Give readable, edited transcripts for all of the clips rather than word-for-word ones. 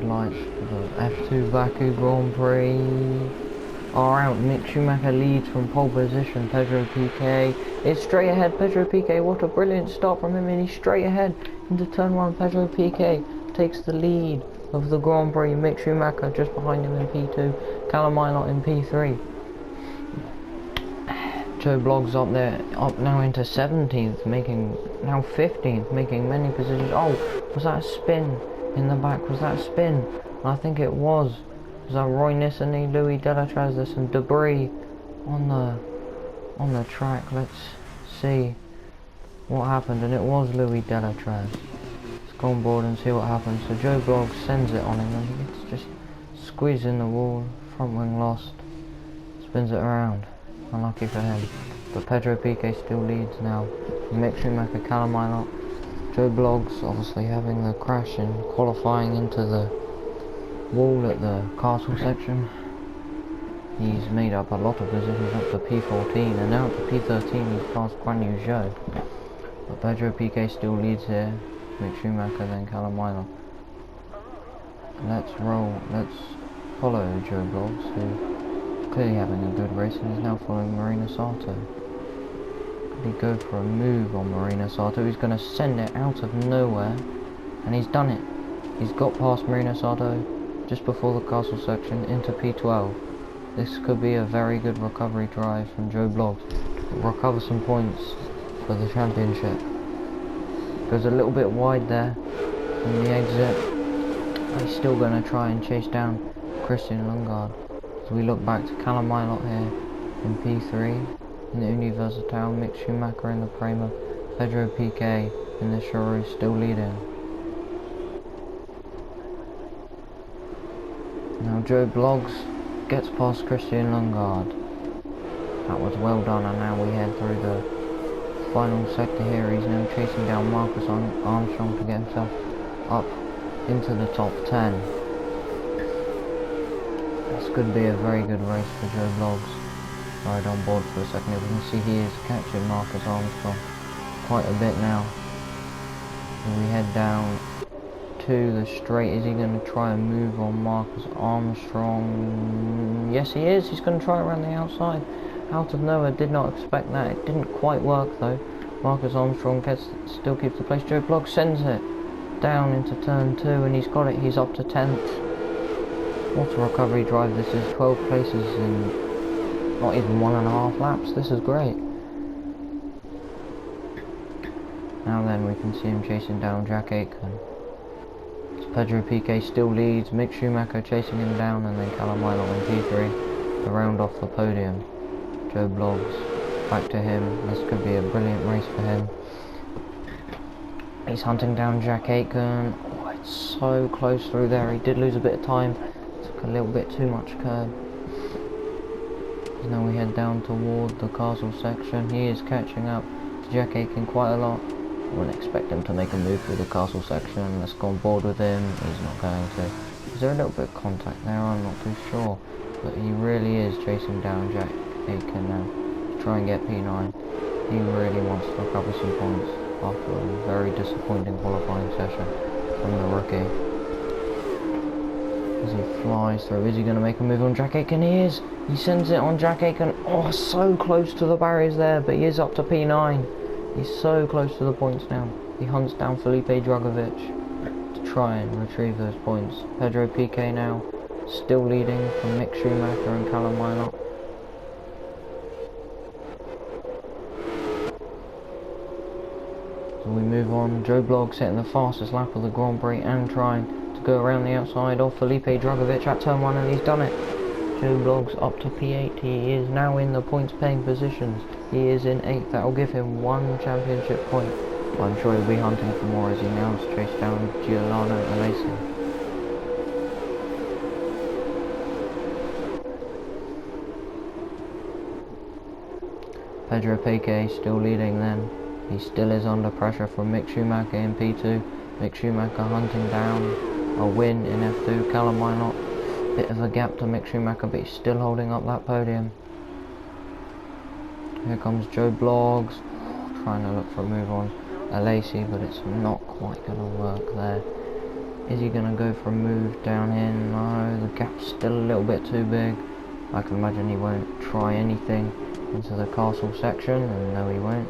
headlights for the F2 Baku Grand Prix are out. Mick Schumacher leads from pole position. Pedro Piquet is straight ahead. Pedro Piquet, what a brilliant start from him, and he's straight ahead into turn 1. Pedro Piquet takes the lead of the Grand Prix. Mick Schumacher just behind him in P2. Callum Ilott in P3. Joe Bloggs up there, up now into 17th, making now 15th, making many positions. Oh, was that a spin in the back? Was that a spin? I think it was. Was that Roy Nissany, Louis Delatraz? There's some debris on the track. Let's see what happened, and it was Louis Delatraz. Let's go on board and see what happened. So Joe Bloggs sends it on him, and he gets just squeezed in the wall. Front wing lost. Spins it around. Unlucky for him, but Pedro Piquet still leads now. Mick Schumacher, Callum Ilott, Joe Bloggs obviously having the crash in qualifying into the wall at the castle section. He's made up a lot of positions up to P14, and now to P13 he's passed Guan Yu Zhou. But Pedro Piquet still leads here. Mick Schumacher, then Callum Ilott. Let's follow Joe Bloggs, who clearly having a good race, and he's now following Marina Sato. Could he go for a move on Marina Sato? He's going to send it out of nowhere, and he's done it. He's got past Marina Sato just before the castle section into P12. This could be a very good recovery drive from Joe Bloggs to recover some points for the championship. Goes a little bit wide there in the exit. He's still going to try and chase down Christian Lundgaard. As we look back to Callum Ilott here in P3, in the Universal, Mick Schumacher in the Prema, Pedro Piquet in the Charu still leading. Now Joe Bloggs gets past Christian Lundgaard. That was well done, and now we head through the final sector here. He's now chasing down Marcus Armstrong to get himself up into the top 10. This could be a very good race for Joe Bloggs. Right on board for a second. As we can see, he is catching Marcus Armstrong quite a bit now. And we head down to the straight. Is he going to try and move on Marcus Armstrong? Yes, he is. He's going to try around the outside. Out of nowhere, did not expect that. It didn't quite work though. Marcus Armstrong still keeps the place. Joe Bloggs sends it down into turn 2, and he's got it. He's up to 10th. What a recovery drive this is. 12 places in not even 1.5 laps. This is great. Now then, we can see him chasing down Jack Aitken. Pedro Piquet still leads. Mick Schumacher chasing him down, and then Callum Ilott in P3 to round off the podium. Joe Bloggs back to him. This could be a brilliant race for him. He's hunting down Jack Aitken. Oh, it's so close through there. He did lose a bit of time. Took a little bit too much curb. Now we head down toward the castle section. He is catching up to Jack Aitken quite a lot. I wouldn't expect him to make a move through the castle section. Let's go on board with him. He's not going to. Is there a little bit of contact there? I'm not too sure. But he really is chasing down Jack Aitken now to try and get P9. He really wants to recover some points after a very disappointing qualifying session from the rookie. As he flies through, is he going to make a move on Jack Aitken? He is. He sends it on Jack Aitken. Oh, so close to the barriers there, but he is up to P9. He's so close to the points now. He hunts down Felipe Drugovich to try and retrieve those points. Pedro Piquet now still leading from Mick Schumacher and Callum Ilott. So we move on. Joe Bloggs setting the fastest lap of the Grand Prix and trying to go around the outside of Felipe Drugovich at turn 1, and he's done it. Joe Bloggs up to P8. He is now in the points paying positions. He is in 8th. That will give him 1 championship point. I'm sure he'll be hunting for more as he now has chased down Giuliano Alesi. Pedro Piquet still leading then. He still is under pressure from Mick Schumacher in P2. Mick Schumacher hunting down a win in F2. Callum Ilott, bit of a gap to Mick Schumacher, but he's still holding up that podium. Here comes Joe Bloggs, trying to look for a move on Alesi, but it's not quite going to work there. Is he going to go for a move down here? No, the gap's still a little bit too big. I can imagine he won't try anything into the castle section, and no he won't.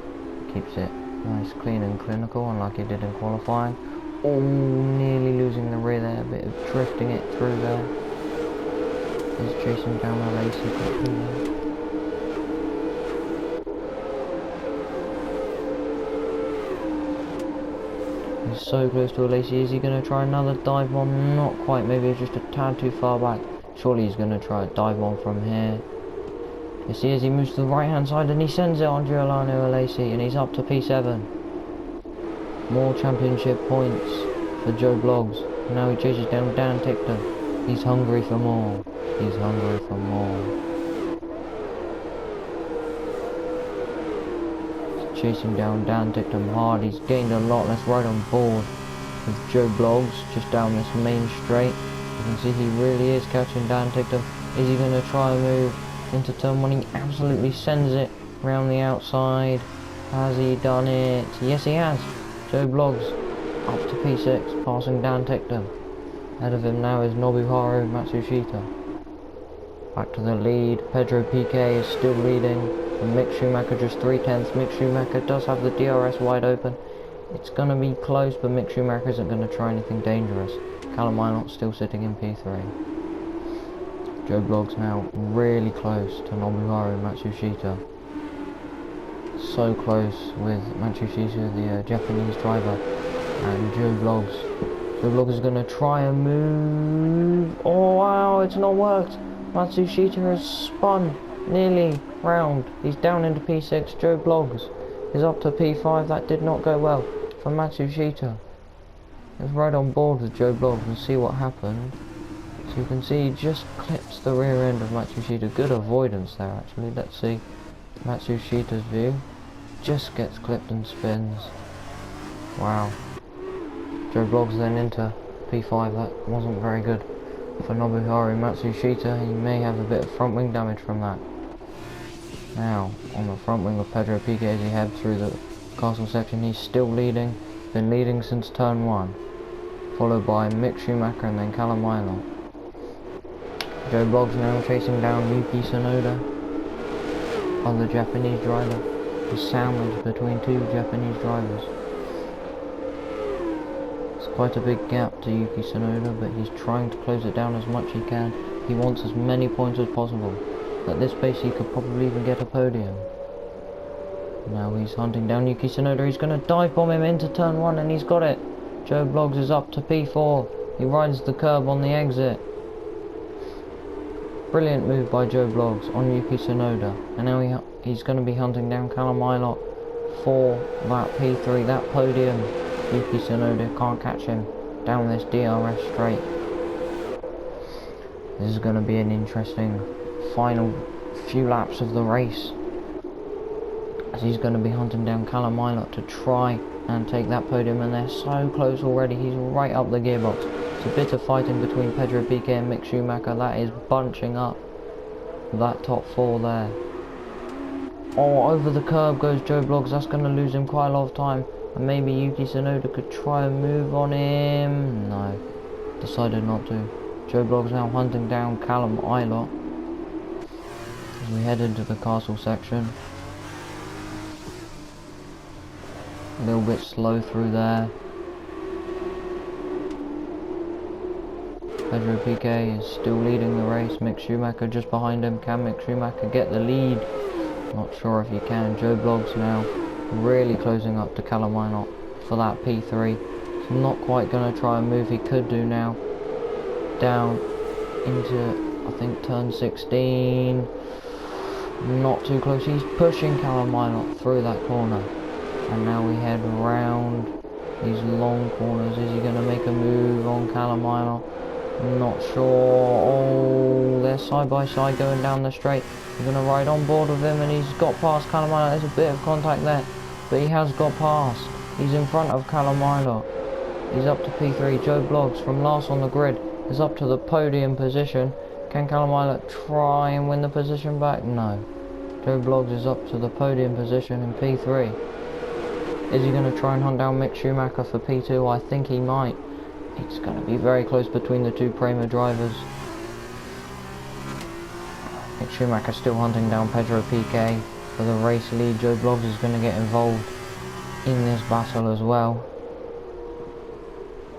Keeps it nice, clean and clinical, unlike he did in qualifying. Oh, nearly losing the rear there, a bit of drifting it through there. He's chasing down the Lacey quickly there. He's so close to a Lacey. Is he going to try another dive bomb? Not quite, maybe it's just a tad too far back. Surely he's going to try a dive bomb from here. Yes he is, he moves to the right hand side and he sends it on Giuliano Alesi, and he's up to P7. More championship points for Joe Bloggs. Now he chases down Dan Tickton. He's hungry for more. He's hungry for more. He's chasing down Dan Tickton hard. He's gained a lot. Let's ride on board with Joe Bloggs just down this main straight. You can see he really is catching Dan Tickton. Is he going to try and move into turn 1? He absolutely sends it round the outside. Has he done it? Yes he has. Joe Bloggs up to P6, passing Dan Tickton. Ahead of him now is Nobuharu Matsushita. Back to the lead. Pedro Piquet is still leading, and Mick Schumacher just 3/10. Mick Schumacher does have the DRS wide open. It's going to be close, but Mick Schumacher isn't going to try anything dangerous. Callum Minot still sitting in P3. Joe Bloggs now really close to Nobuharu Matsushita. So close with Matsushita, the Japanese driver, and Joe Bloggs. Joe Bloggs is going to try and move. Oh wow, it's not worked. Matsushita has spun nearly round. He's down into P6. Joe Bloggs is up to P5. That did not go well for Matsushita. Let's ride on board with Joe Bloggs and see what happened. So you can see he just clips the rear end of Matsushita. Good avoidance there actually. Let's see Matsushita's view. Just gets clipped and spins. Wow. Joe Bloggs then into P5. That wasn't very good for Nobuharu Matsushita. He may have a bit of front wing damage from that. Now on the front wing of Pedro Piquet as he heads through the castle section. He's still leading. Been leading since turn 1. Followed by Mick Schumacher and then Callum Minot. Joe Bloggs now chasing down Yuki Tsunoda, other Japanese driver. He's sandwiched between two Japanese drivers. It's quite a big gap to Yuki Tsunoda, but he's trying to close it down as much as he can. He wants as many points as possible. At this pace he could probably even get a podium. Now he's hunting down Yuki Tsunoda. He's going to dive bomb him into turn 1 and he's got it. Joe Bloggs is up to P4. He rides the curb on the exit. Brilliant move by Joe Bloggs on Yuki Tsunoda. And now he's going to be hunting down Callum Minot for that P3, that podium. Yuki Tsunoda can't catch him down this DRS straight. This is going to be an interesting final few laps of the race, as he's going to be hunting down Callum Minot to try and take that podium, and they're so close already. He's right up the gearbox. It's a bit of fighting between Pedro Piquet and Mick Schumacher. That is bunching up that top 4 there. Oh, over the curb goes Joe Bloggs. That's going to lose him quite a lot of time, and maybe Yuki Tsunoda could try and move on him. No, decided not to. Joe Bloggs now hunting down Callum Minot as we head into the castle section. A little bit slow through there. Pedro Piquet is still leading the race. Mick Schumacher just behind him. Can Mick Schumacher get the lead? Not sure if he can. Joe Bloggs now really closing up to Callum Minot for that P3. He's not quite going to try and move. He could do now. Down into, I think, turn 16. Not too close. He's pushing Callum Minot through that corner. And now we head around these long corners. Is he going to make a move on Callum Minot? Not sure. Oh, they're side by side going down the straight. He's going to ride on board with him, and he's got past Callum Minot. There's a bit of contact there, but he has got past. He's in front of Callum Minot. He's up to P3. Joe Bloggs from last on the grid is up to the podium position. Can Callum Minot try and win the position back? No. Joe Bloggs is up to the podium position in P3. Is he going to try and hunt down Mick Schumacher for P2? I think he might. It's going to be very close between the two Prema drivers. Mick Schumacher still hunting down Pedro Piquet for the race lead. Joe Bloggs is going to get involved in this battle as well.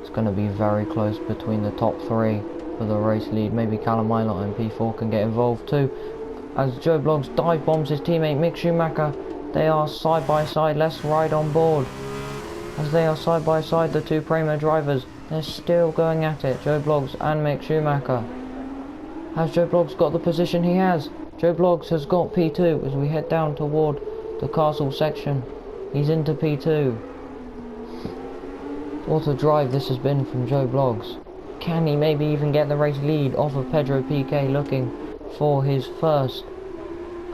It's going to be very close between the top three for the race lead. Maybe Callum Ilott and P4 can get involved too. As Joe Bloggs dive bombs his teammate Mick Schumacher. They are side by side. Let's ride on board. As they are side by side, the two Prema drivers. They're still going at it, Joe Bloggs and Mick Schumacher. Has Joe Bloggs got the position? He has. Joe Bloggs has got P2 as we head down toward the castle section. He's into P2. What a drive this has been from Joe Bloggs. Can he maybe even get the race lead off of Pedro Piquet, looking for his first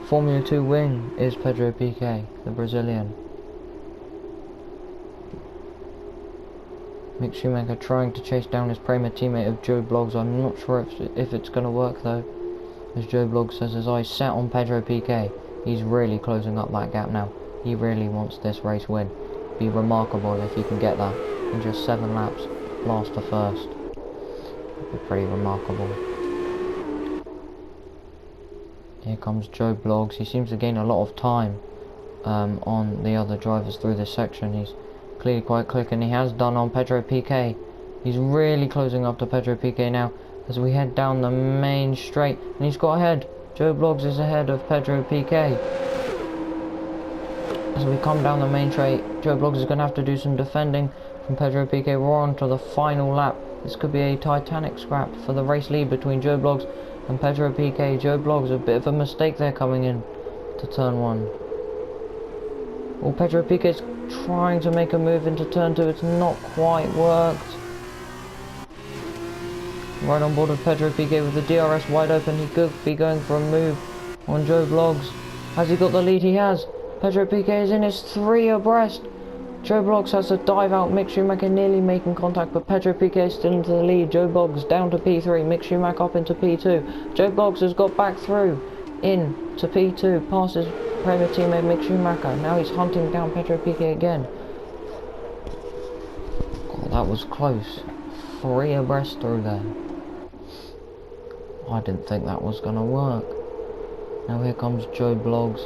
Formula 2 win is Pedro Piquet, the Brazilian. Mick Schumacher trying to chase down his Prema teammate of Joe Bloggs. I'm not sure if it's going to work though. As Joe Bloggs has his eyes set on Pedro Piquet. He's really closing up that gap now. He really wants this race win. Be remarkable if he can get that in just 7 laps, last to first. That'd be pretty remarkable. Here comes Joe Bloggs. He seems to gain a lot of time on the other drivers through this section. He's clearly quite quick, and he has done on Pedro Piquet. He's really closing up to Pedro Piquet now as we head down the main straight, and he's got ahead. Joe Bloggs is ahead of Pedro Piquet. As we come down the main straight, Joe Bloggs is going to have to do some defending from Pedro Piquet. We're on to the final lap. This could be a titanic scrap for the race lead between Joe Bloggs and Pedro Piquet. Joe Bloggs, a bit of a mistake there coming in to turn 1. Well, Pedro Piquet's trying to make a move into turn 2. It's not quite worked. Right on board with Pedro Piquet with the DRS wide open. He could be going for a move on Joe Bloggs. Has he got the lead? He has. Pedro Piquet is in his 3 abreast. Joe Bloggs has to dive out. Mick Schumacher nearly making contact, but Pedro Piquet is still into the lead. Joe Bloggs down to P3. Mick Schumacher up into P2. Joe Bloggs has got back through in to P2. Passes Prema teammate Mick Schumacher. Now he's hunting down Pedro Piquet again. God, that was close. 3 abreast through there. I didn't think that was going to work. Now here comes Joe Bloggs.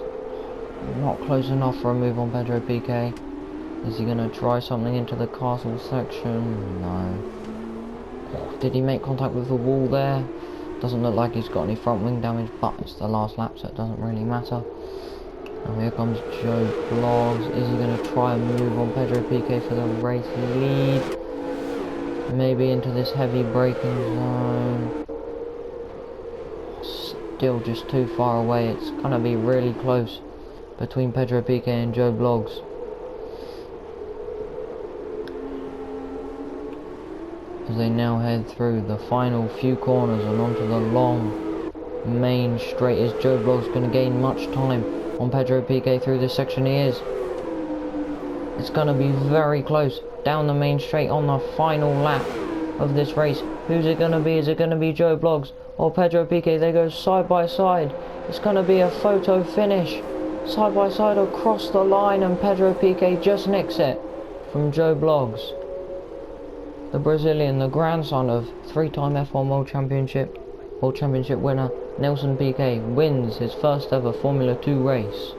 Not close enough for a move on Pedro Piquet. Is he going to try something into the castle section? No. Oh, did he make contact with the wall there? Doesn't look like he's got any front wing damage, but it's the last lap, so it doesn't really matter. Now here comes Joe Bloggs. Is he going to try and move on Pedro Piquet for the race lead? Maybe into this heavy braking zone. Still just too far away. It's going to be really close between Pedro Piquet and Joe Bloggs. As they now head through the final few corners and onto the long main straight. Is Joe Bloggs going to gain much time on Pedro Piquet through this section? He is. It's going to be very close down the main straight on the final lap of this race. Who's it going to be? Is it going to be Joe Bloggs or Pedro Piquet? They go side by side. It's going to be a photo finish. Side by side across the line, and Pedro Piquet just nicks it from Joe Bloggs. The Brazilian, the grandson of 3-time F1 World Championship winner Nelson Piquet, wins his first ever Formula 2 race.